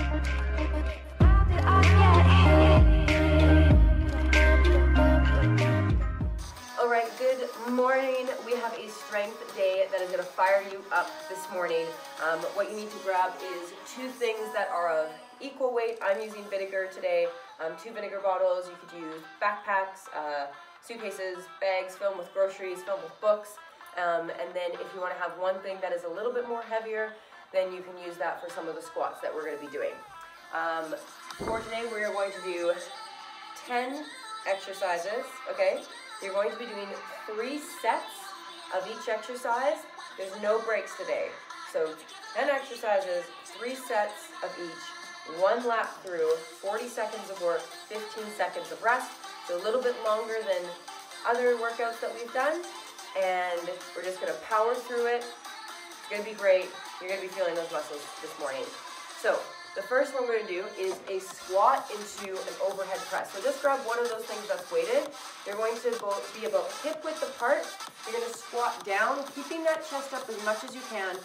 All right, good morning. We have a strength day that is going to fire you up this morning. What you need to grab is two things that are of equal weight. I'm using vinegar today, 2 vinegar bottles. You could use backpacks, suitcases, bags filled with groceries, filled with books. And then if you want to have one thing that is a little bit more heavier, then you can use that for some of the squats that we're going to be doing. For today, we are going to do 10 exercises, okay? You're going to be doing 3 sets of each exercise. There's no breaks today. So 10 exercises, 3 sets of each, 1 lap through, 40 seconds of work, 15 seconds of rest. So a little bit longer than other workouts that we've done. And we're just gonna power through it. It's gonna be great. You're gonna be feeling those muscles this morning. So the first one we're gonna do is a squat into an overhead press. So just grab one of those things that's weighted. They're going to be about hip width apart. You're gonna squat down, keeping that chest up as much as you can.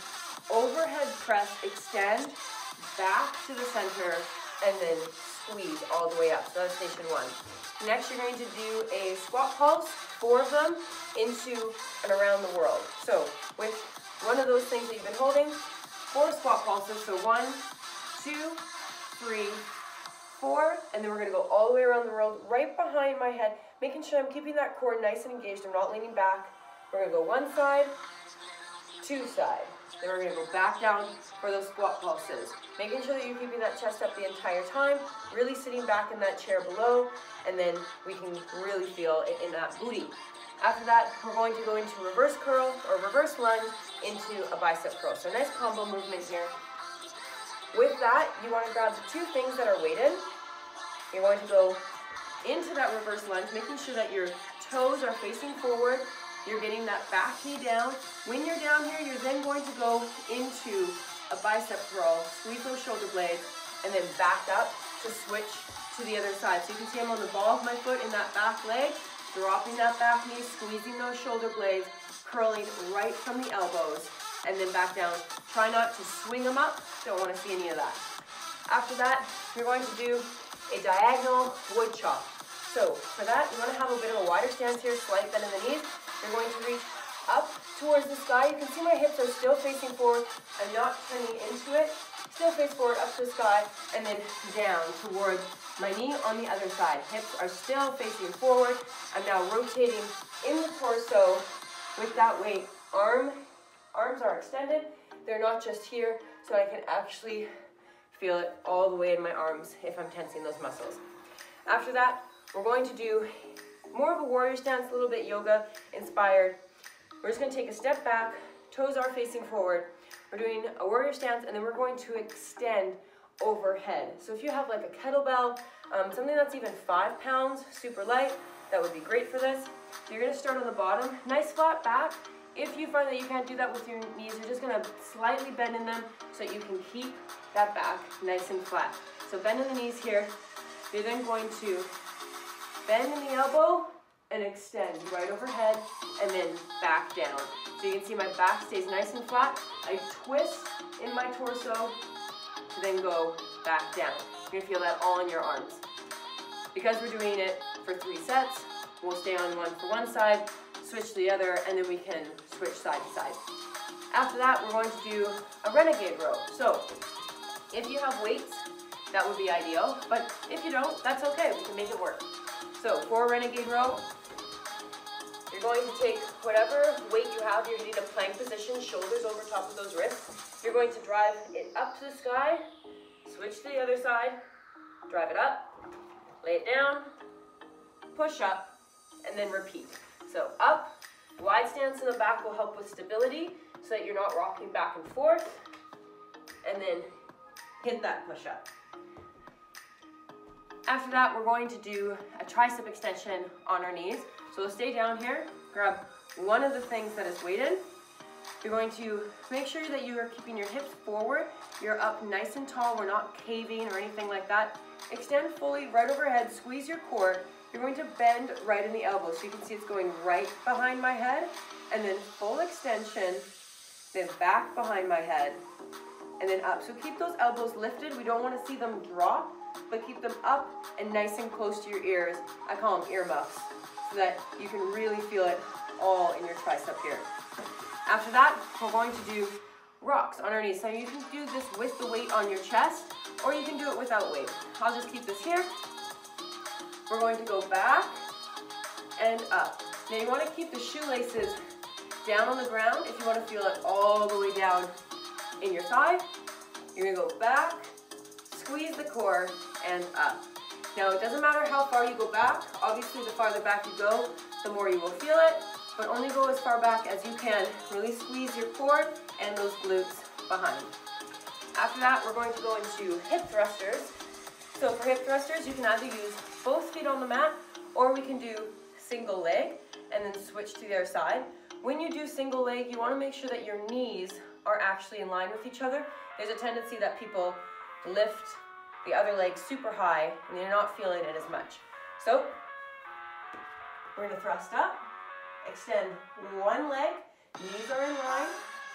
Overhead press, extend, back to the center, and then squeeze all the way up. So that's station 1. Next, you're going to do a squat pulse, 4 of them, into and around the world. So with one of those things that you've been holding, 4 squat pulses. So 1, 2, 3, 4, and then we're gonna go all the way around the world, right behind my head, making sure I'm keeping that core nice and engaged. I'm not leaning back. We're gonna go 1 side, 2 side. Then we're gonna go back down for those squat pulses. Making sure that you're keeping that chest up the entire time, really sitting back in that chair below, and then we can really feel it in that booty. After that, we're going to go into reverse curl or reverse lunge into a bicep curl. So nice combo movement here. With that, you want to grab the 2 things that are weighted. You're going to go into that reverse lunge, making sure that your toes are facing forward. You're getting that back knee down. When you're down here, you're then going to go into a bicep curl, squeeze those shoulder blades, and then back up to switch to the other side. So you can see I'm on the ball of my foot in that back leg, dropping that back knee, squeezing those shoulder blades, curling right from the elbows, and then back down. Try not to swing them up. Don't want to see any of that. After that, you're going to do a diagonal wood chop. So for that, you want to have a bit of a wider stance here, slight bend in the knees. You're going to reach up towards the sky. You can see my hips are still facing forward. I'm not turning into it. Still face forward up to the sky, and then down towards my knee on the other side. Hips are still facing forward. I'm now rotating in the torso with that weight. Arms are extended. They're not just here, so I can actually feel it all the way in my arms if I'm tensing those muscles. After that, we're going to do more of a warrior stance, a little bit yoga inspired. We're just going to take a step back, toes are facing forward. We're doing a warrior stance, and then we're going to extend overhead. So if you have like a kettlebell, something that's even 5 pounds, super light, that would be great for this. So you're going to start on the bottom, nice flat back. If you find that you can't do that with your knees, you're just going to slightly bend in them so that you can keep that back nice and flat. So bend in the knees here. You're then going to bend in the elbow and extend right overhead and then back down. So you can see my back stays nice and flat. I twist in my torso to then go back down. You're gonna feel that all in your arms. Because we're doing it for 3 sets, we'll stay on one for one side, switch to the other, and then we can switch side to side. After that, we're going to do a renegade row. So if you have weights, that would be ideal, but if you don't, that's okay, we can make it work. So for a renegade row, you're going to take whatever weight you have. You're hitting a plank position, shoulders over top of those wrists. You're going to drive it up to the sky, switch to the other side, drive it up, lay it down, push up, and then repeat. So up, wide stance in the back will help with stability so that you're not rocking back and forth, and then hit that push up. After that, we're going to do a tricep extension on our knees. So we'll stay down here, grab one of the things that is weighted. You're going to make sure that you are keeping your hips forward. You're up nice and tall. We're not caving or anything like that. Extend fully right overhead, squeeze your core. You're going to bend right in the elbow. So you can see it's going right behind my head, and then full extension, then back behind my head, and then up. So keep those elbows lifted. We don't want to see them drop, but keep them up and nice and close to your ears. I call them earmuffs, so that you can really feel it all in your tricep here. After that, we're going to do rocks on our knees. So you can do this with the weight on your chest, or you can do it without weight. I'll just keep this here. We're going to go back and up. Now you want to keep the shoelaces down on the ground if you want to feel it all the way down in your thigh. You're going to go back, squeeze the core, and up. Now it doesn't matter how far you go back. Obviously the farther back you go, the more you will feel it, but only go as far back as you can. Really squeeze your core and those glutes behind. After that, we're going to go into hip thrusters. So for hip thrusters, you can either use both feet on the mat, or we can do single leg and then switch to the other side. When you do single leg, you want to make sure that your knees are actually in line with each other. There's a tendency that people lift the other leg super high and you're not feeling it as much. So we're going to thrust up, extend one leg, knees are in line.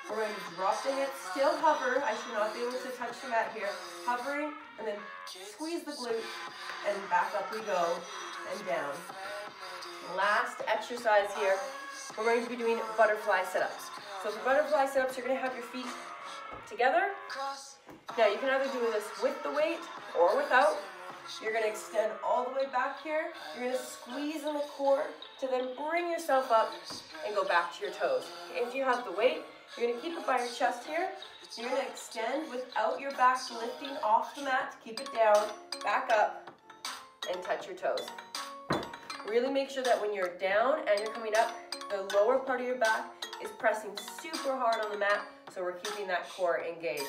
We're going to drop the hips, still hover. I should not be able to touch the mat here. Hovering, and then squeeze the glute, and back up we go, and down. Last exercise here, we're going to be doing butterfly sit-ups. So for butterfly sit-ups, you're going to have your feet together. Now you can either do this with the weight or without. You're going to extend all the way back here. You're going to squeeze in the core to then bring yourself up and go back to your toes. If you have the weight, you're going to keep it by your chest here. You're going to extend without your back lifting off the mat to keep it down, back up, and touch your toes. Really make sure that when you're down and you're coming up, the lower part of your back is pressing super hard on the mat, so we're keeping that core engaged.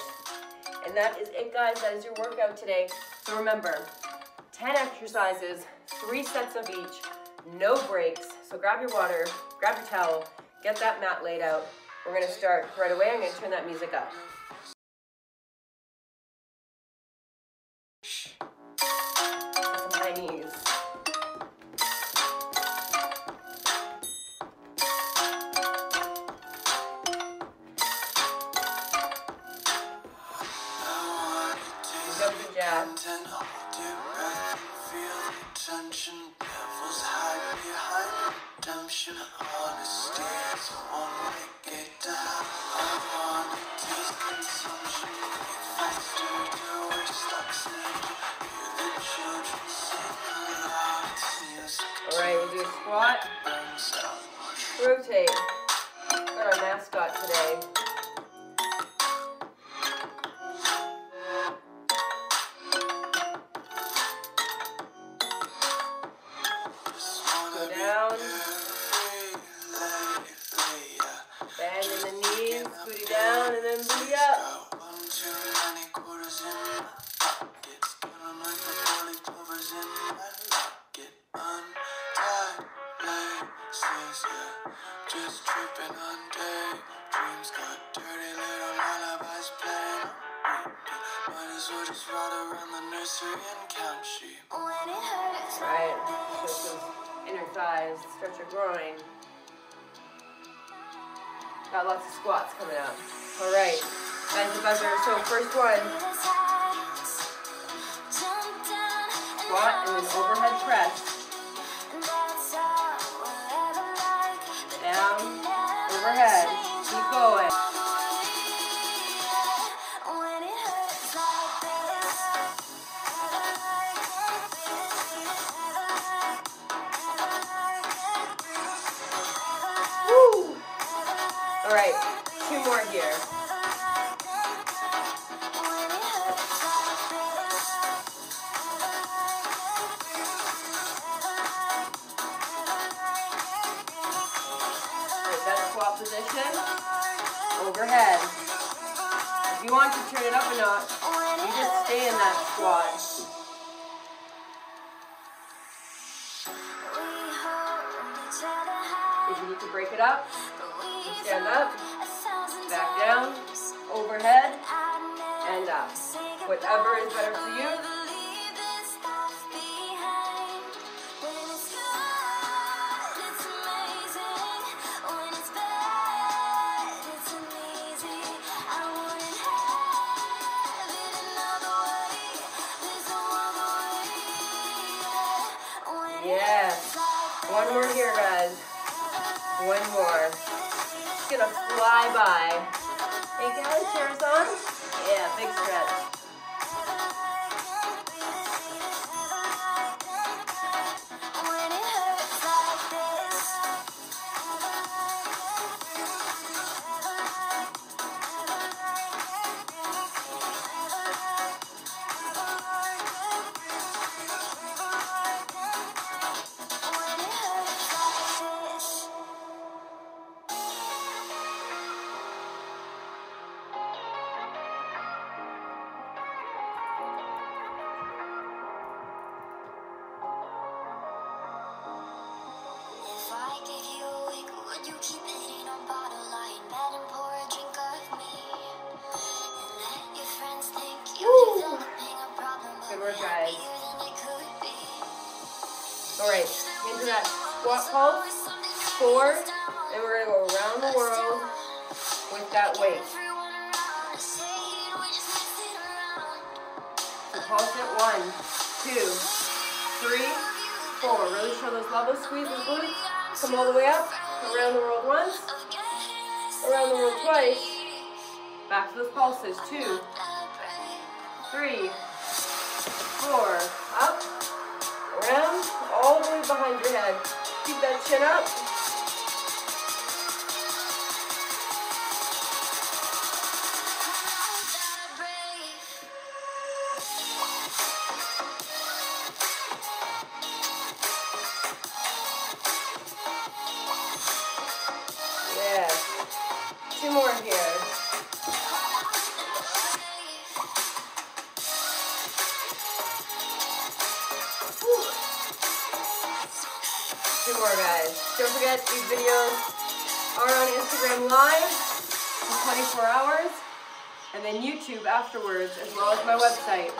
And that is it, guys. That is your workout today. So remember, 10 exercises, 3 sets of each, no breaks. So grab your water, grab your towel, get that mat laid out. We're going to start right away. I'm going to turn that music up. Some high knees. Jumping jack. Alright, we'll do a squat, rotate. Got our mascot today. Go down. Bend in the knees, booty down, and then booty up. Just tripping on day. Dreams got dirty, little lullabies playing. Might as well just ride around the nursery and count sheep. Right, stretch those inner thighs, stretch your groin. Got lots of squats coming up. All right, guys, the buzzer. So first one, squat and then overhead press. Down, overhead, keep going. Woo! All right, 2 more here. Squat position, overhead. If you want to turn it up a notch, you just stay in that squat. If you need to break it up, stand up, back down, overhead, and up. Whatever is better for you. One more here, guys. One more. It's gonna fly by. Hey guys, chairs on? Yeah, big stretch. Good work, guys. Alright, into that squat pulse, 4, and we're going to go around the world with that weight. So pulse it, 1, 2, 3, 4. Really show those levels, squeeze those glutes, come all the way up, around the world once, around the world twice, back to those pulses, 2, 3, 4, up, around, all the way behind your head. Keep that chin up. Yeah. 2 more here. More, guys. Don't forget, these videos are on Instagram Live for 24 hours, and then YouTube afterwards, as well as my website.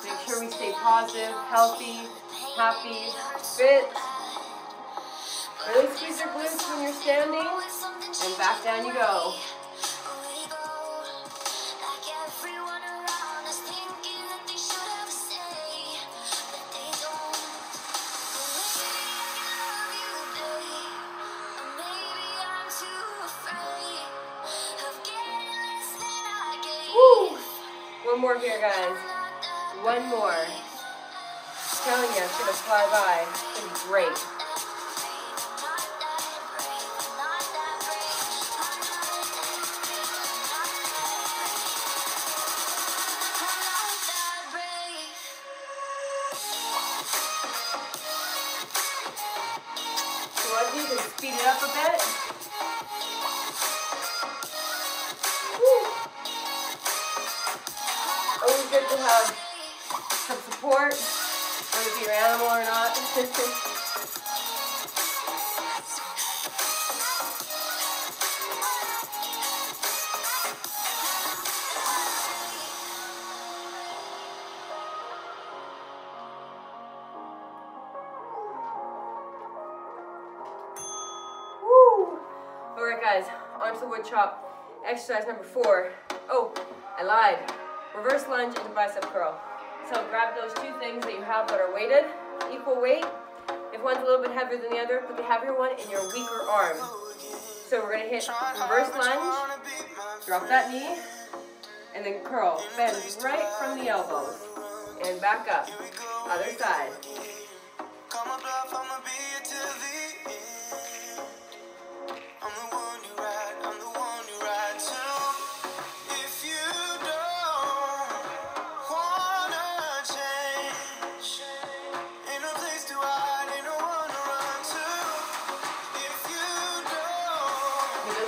Make sure we stay positive, healthy, happy, fit. Really squeeze your glutes when you're standing, and back down you go. One more here, guys. One more. I'm telling you, it's gonna fly by. It's gonna be great. So I think you can speed it up a bit. Always good to have some support, whether it be your animal or not. Woo! Alright guys, on to the wood chop. Exercise number 4. Oh, I lied. Reverse lunge into bicep curl. So grab those 2 things that you have that are weighted, equal weight. If one's a little bit heavier than the other, put the heavier one in your weaker arm. So we're going to hit reverse lunge, drop that knee, and then curl. Bend right from the elbows. And back up. Other side.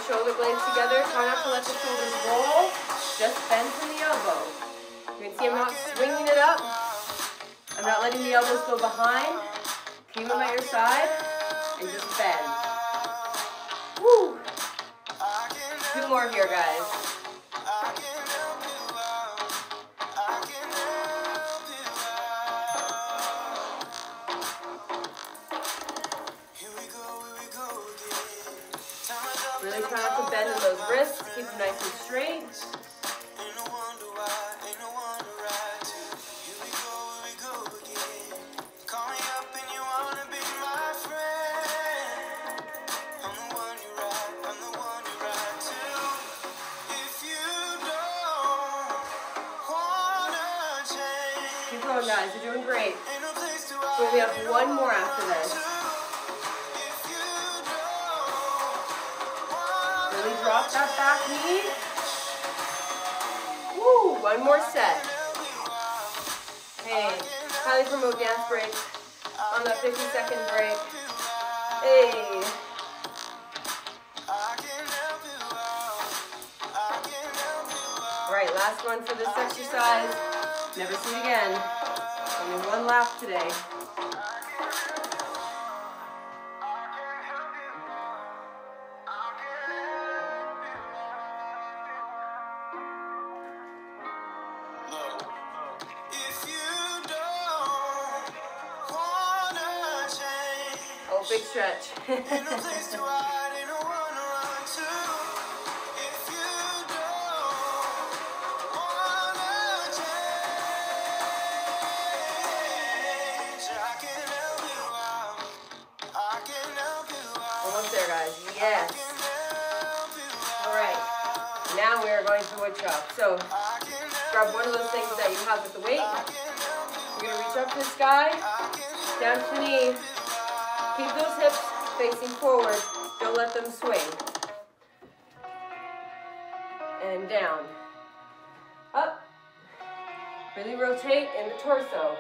Shoulder blades together. Try not to let the shoulders roll. Just bend from the elbow. You can see I'm not swinging it up. I'm not letting the elbows go behind. Keep them at your side and just bend. Woo! 2 more here, guys. Really try not to bend in those wrists. Keep them nice and straight. going, guys. You're doing great. So we have one more after this. Really drop that back knee. Woo, one more set. Hey, highly promote dance breaks on that 50-second break. Hey. All right, last one for this exercise. Never see it again. Only one lap today. Oh, big stretch. Almost there, guys. Yes. All right. Now we are going to wood chop. So grab one of those things that you have with the weight. You're going to reach up to the sky, down to the knee. Keep those hips facing forward. Don't let them swing. And down. Up. Really rotate in the torso.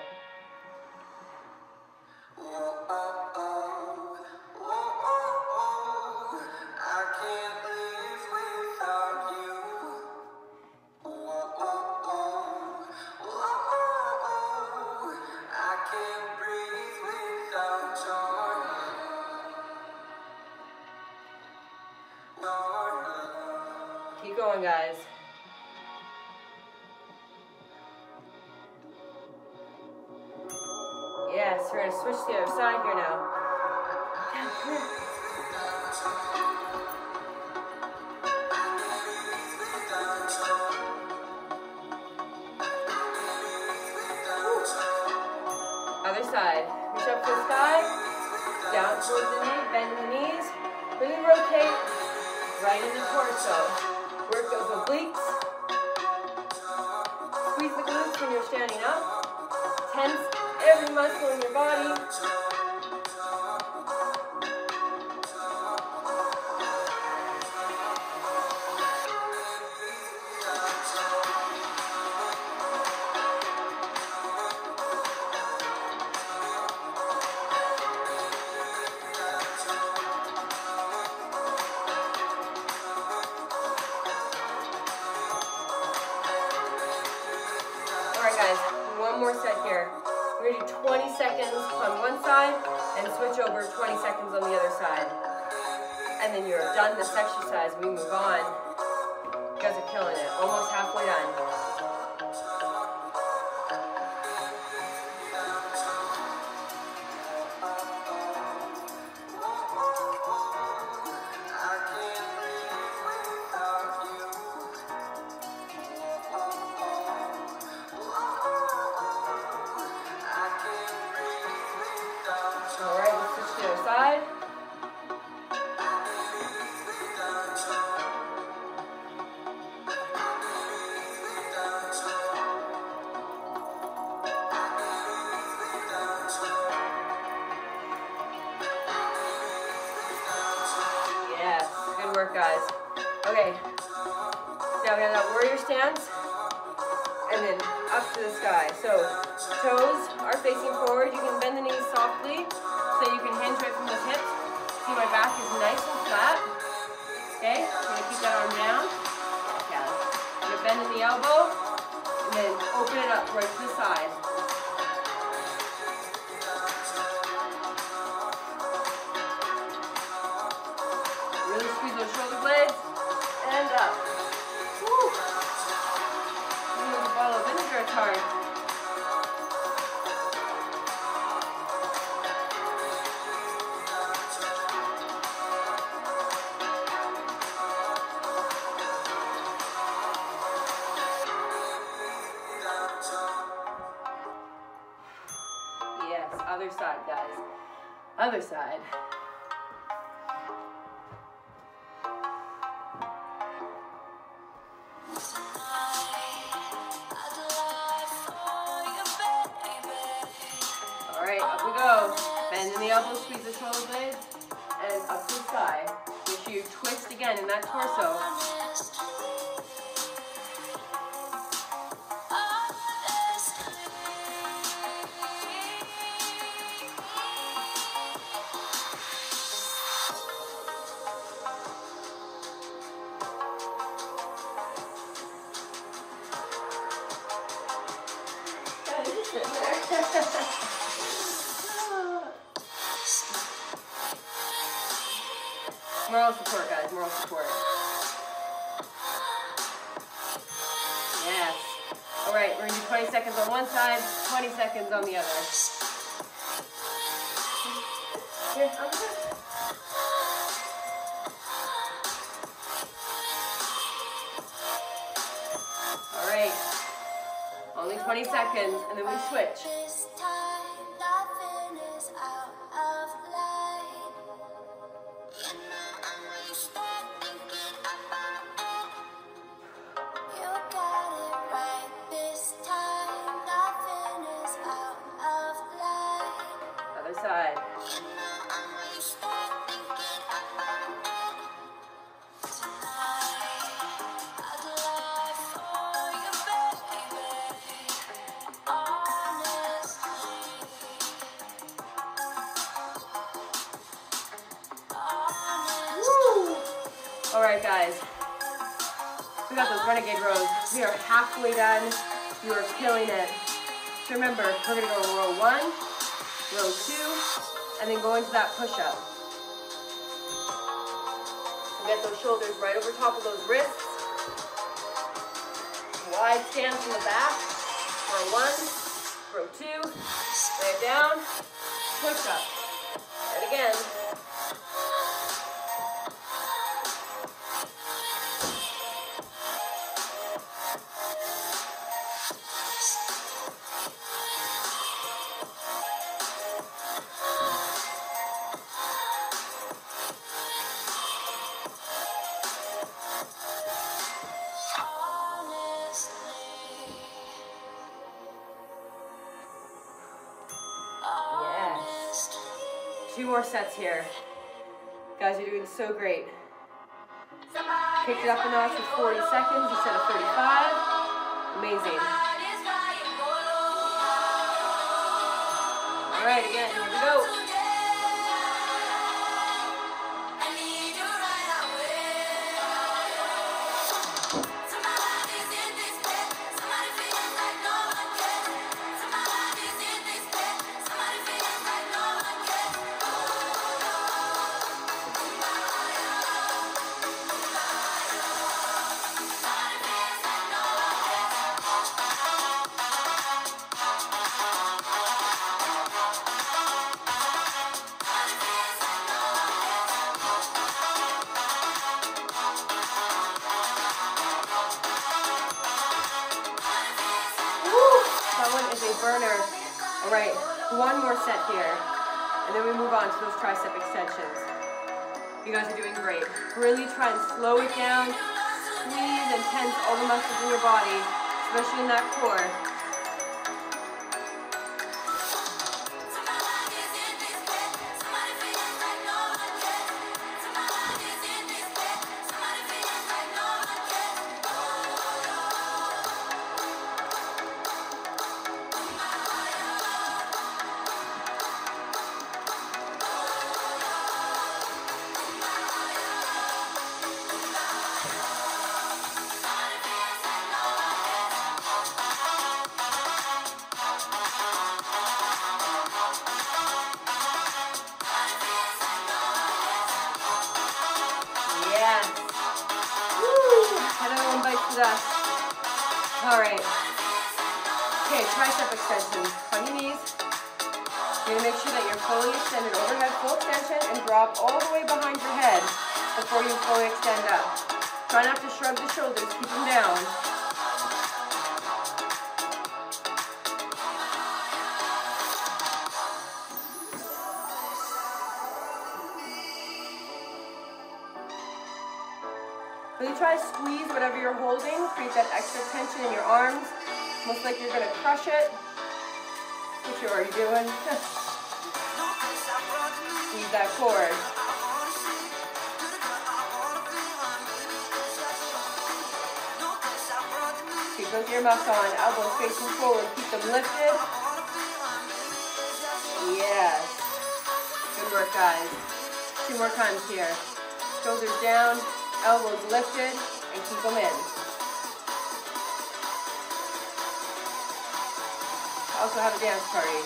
Keep going, guys. Yes, we're going to switch to the other side here now. Other side. Reach up to the sky, down towards the knee, bend the knees, really rotate right in the torso. Work those obliques. Squeeze the glutes when you're standing up. Tense every muscle in your body. Guys, one more set here. We're going to do 20 seconds on one side and switch over 20 seconds on the other side. And then you're done this exercise. We move on. You guys are killing it. Almost halfway done. Guys. Okay, now we have that warrior stance, and then up to the sky. So toes are facing forward. You can bend the knees softly so you can hinge right from those hips. See, my back is nice and flat. Okay, I'm gonna keep that arm down. Yeah. I'm gonna bend in the elbow, and then open it up right to the side. Really squeeze those shoulder blades. And up. Woo. Move the bottle of vinegar, it's hard. Yes, other side, guys. Other side. elbows squeeze the shoulder blades, and up to the sky. Make sure you twist again in that torso. Moral support, guys, moral support. Yes. All right, we're gonna do 20 seconds on one side, 20 seconds on the other. Here, on the side. All right, only 20 seconds, and then we switch. Other side. All right, guys, we got those renegade rows. We are halfway done. You are killing it. So remember, we're gonna go row 1, row 2, and then go into that push-up. So get those shoulders right over top of those wrists. Wide stance in the back. Row 1, row 2, lay it down, push-up. And again. Two more sets here. Guys, you're doing so great. Kicked it up a notch with 40 seconds instead of 35. Amazing. All right, again, here we go. Burner. All right, one more set here, and then we move on to those tricep extensions. You guys are doing great. Really try and slow it down, squeeze and tense all the muscles in your body, especially in that core. All right. Okay, tricep extensions. On your knees. You're gonna make sure that you're fully extended overhead, full extension, and drop all the way behind your head before you fully extend up. Try not to shrug the shoulders, keep them down. Really try to squeeze whatever you're holding, create that extra tension in your arms, almost like you're gonna crush it, which you're already doing. that core. Keep those earmuffs on, elbows facing forward, keep them lifted. Yes. Good work, guys. 2 more times here. Shoulders down, elbows lifted, and keep them in. Also have a dance party.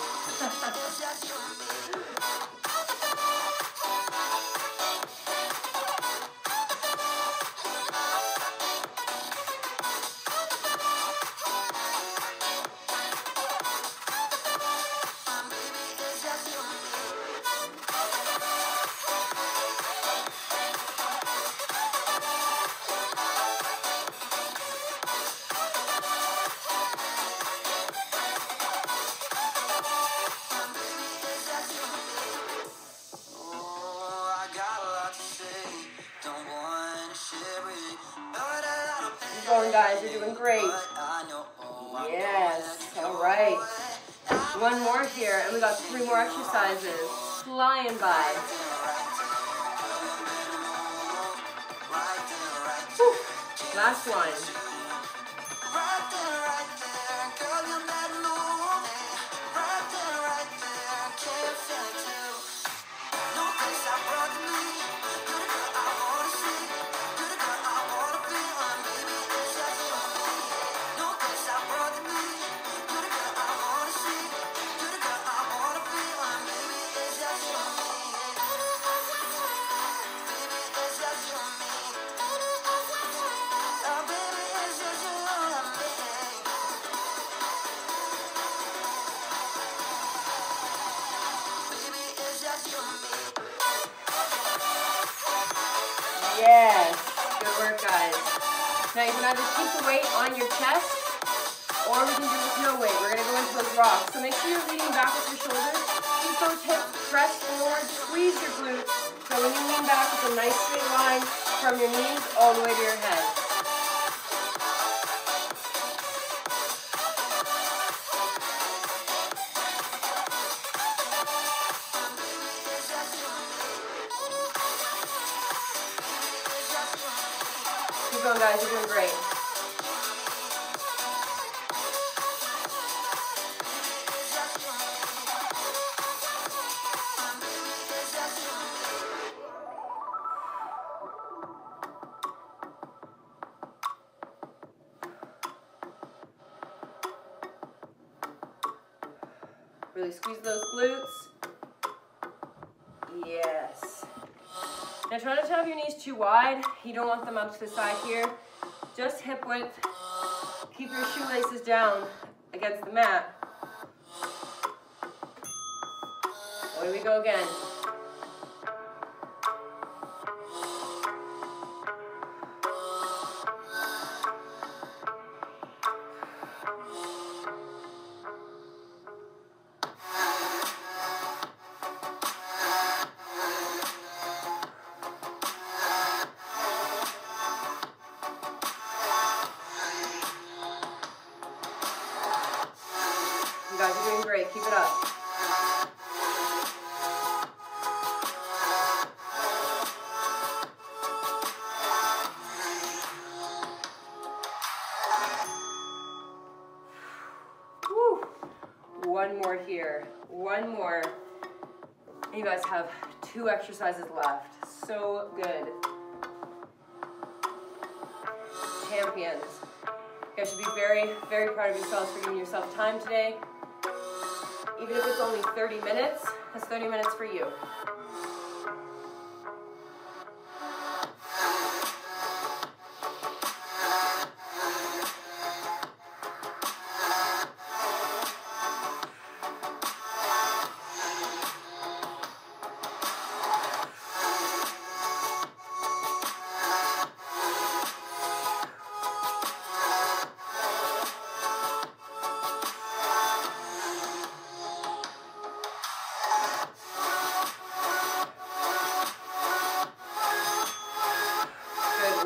Going, guys, you're doing great. Yes, all right. 1 more here, and we got 3 more exercises. Flying by. Whew. Last one. Yes, good work, guys. Now you can either keep the weight on your chest, or we can do with no weight. We're gonna go into those rocks. So make sure you're leaning back with your shoulders. Keep those hips pressed forward, squeeze your glutes. So when you lean back, it's a nice straight line from your knees all the way to your head. Keep going, guys, you're doing great. Really squeeze those glutes. Yes. Now try not to have your knees too wide. You don't want them up to the side here. Just hip width. Keep your shoelaces down against the mat. Away we go again. You guys are doing great. Keep it up. Woo. 1 more here. 1 more. And you guys have 2 exercises left. So good. Champions. You guys should be very, very proud of yourselves for giving yourself time today. Even if it's only 30 minutes, that's 30 minutes for you.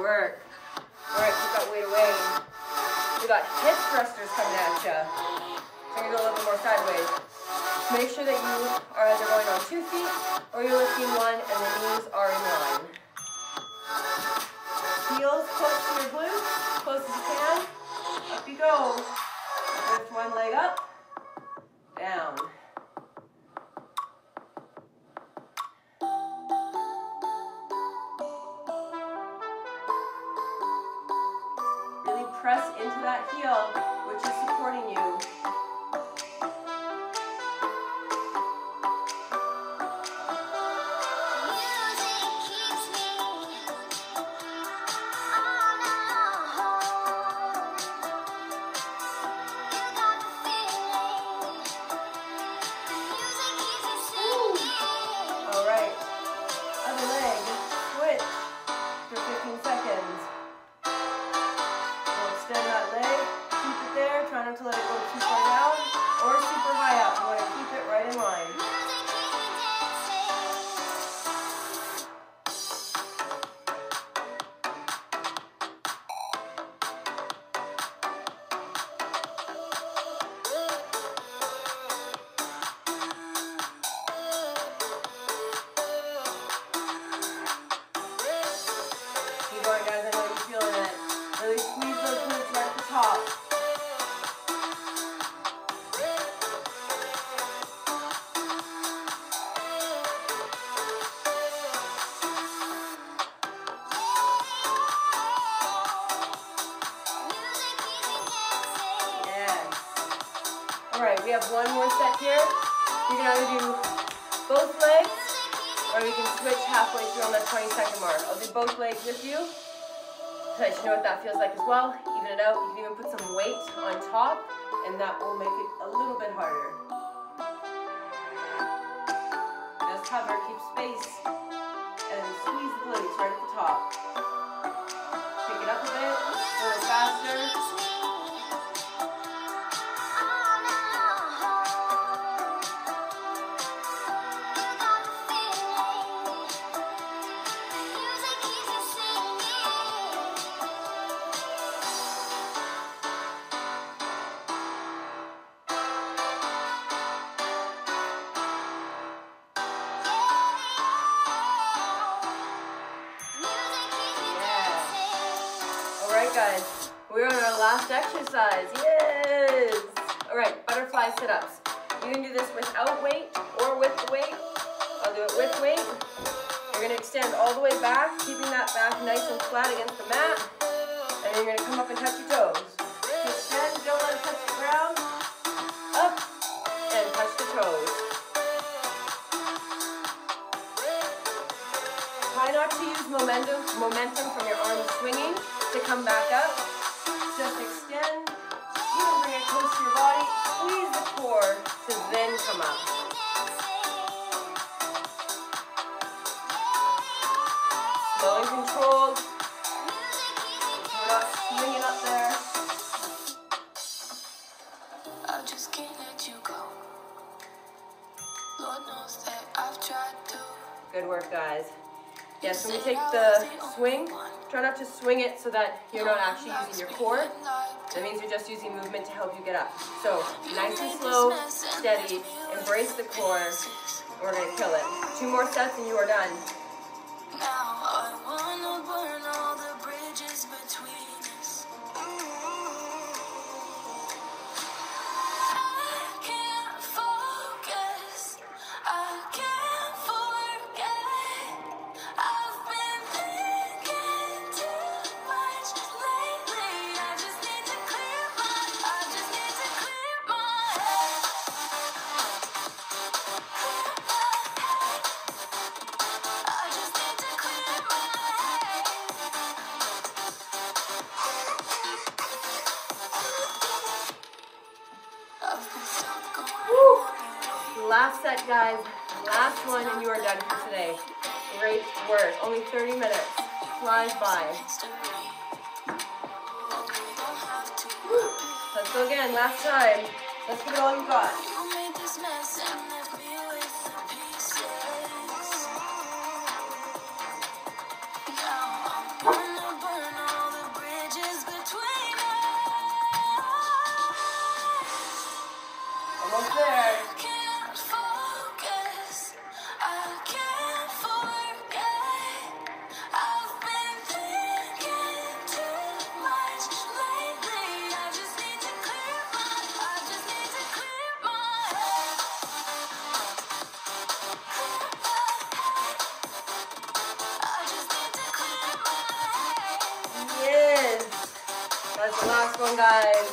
Work. All right, keep that weight away. We got hip thrusters coming at you. So you're gonna go a little bit more sideways. Make sure that you are either going on 2 feet or you're lifting one and the knees are in line. Heels close to your glutes, close as you can. Up you go. Lift one leg up, down. Really press into that heel, which is supporting you. To let it go too far down or super high up. You want to keep it right in line. Keep going, guys. I know you're feeling it. Really squeeze those glutes right at the top. We have one more set here. You can either do both legs or we can switch halfway through on that 20-second mark. I'll do both legs with you so that you know what that feels like as well. Even it out. You can even put some weight on top and that will make it a little bit harder. Just hover, keep space, and squeeze the glutes right at the top. Pick it up a bit, a little faster. Guys, we're on our last exercise. Yes! Alright, butterfly sit-ups. You can do this without weight or with the weight. I'll do it with weight. You're going to extend all the way back, keeping that back nice and flat against the mat. And then you're going to come up and touch your toes. Extend, don't let it touch the ground. Up, and touch the toes. Try not to use momentum from your arms swinging to come back up. Just extend, even bring it close to your body, squeeze the core to then come up. Slow and controlled. We're not swinging up there. I just can't let you go. Lord knows that I've tried to. Good work, guys. Yes, when we take the swing, try not to swing it so that you're not actually using your core. That means you're just using movement to help you get up. So, nice and slow, steady, embrace the core, and we're going to kill it. 2 more sets and you are done. Now I wanna burn all the bridges between us. I can't focus, I can't forget. I've been thinking too much lately. I just need to clear my head. I just need to clear my head. I've been stuck on Last set, guys. Last one and you are done for today. Great work. Only 30 minutes. Flies by. Let's go again. Last time. Let's give it all you got. You made this mess and left me with the pieces. Now I'm gonna burn all the bridges between us. Almost there. Can't one, guys.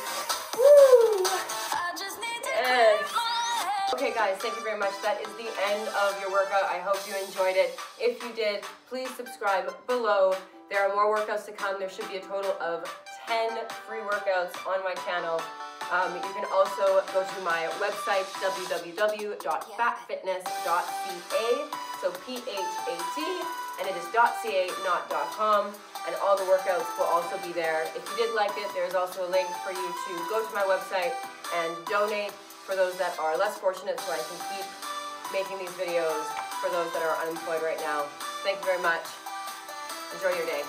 Woo! I just need to Yes. clear my head. Okay guys, thank you very much. That is the end of your workout. I hope you enjoyed it. If you did, please subscribe below. There are more workouts to come. There should be a total of 10 free workouts on my channel. You can also go to my website, www.fatfitness.ca. So P-H-A-T, and it is .ca, not .com. And all the workouts will also be there. If you did like it, there's also a link for you to go to my website and donate for those that are less fortunate, so I can keep making these videos for those that are unemployed right now. Thank you very much. Enjoy your day.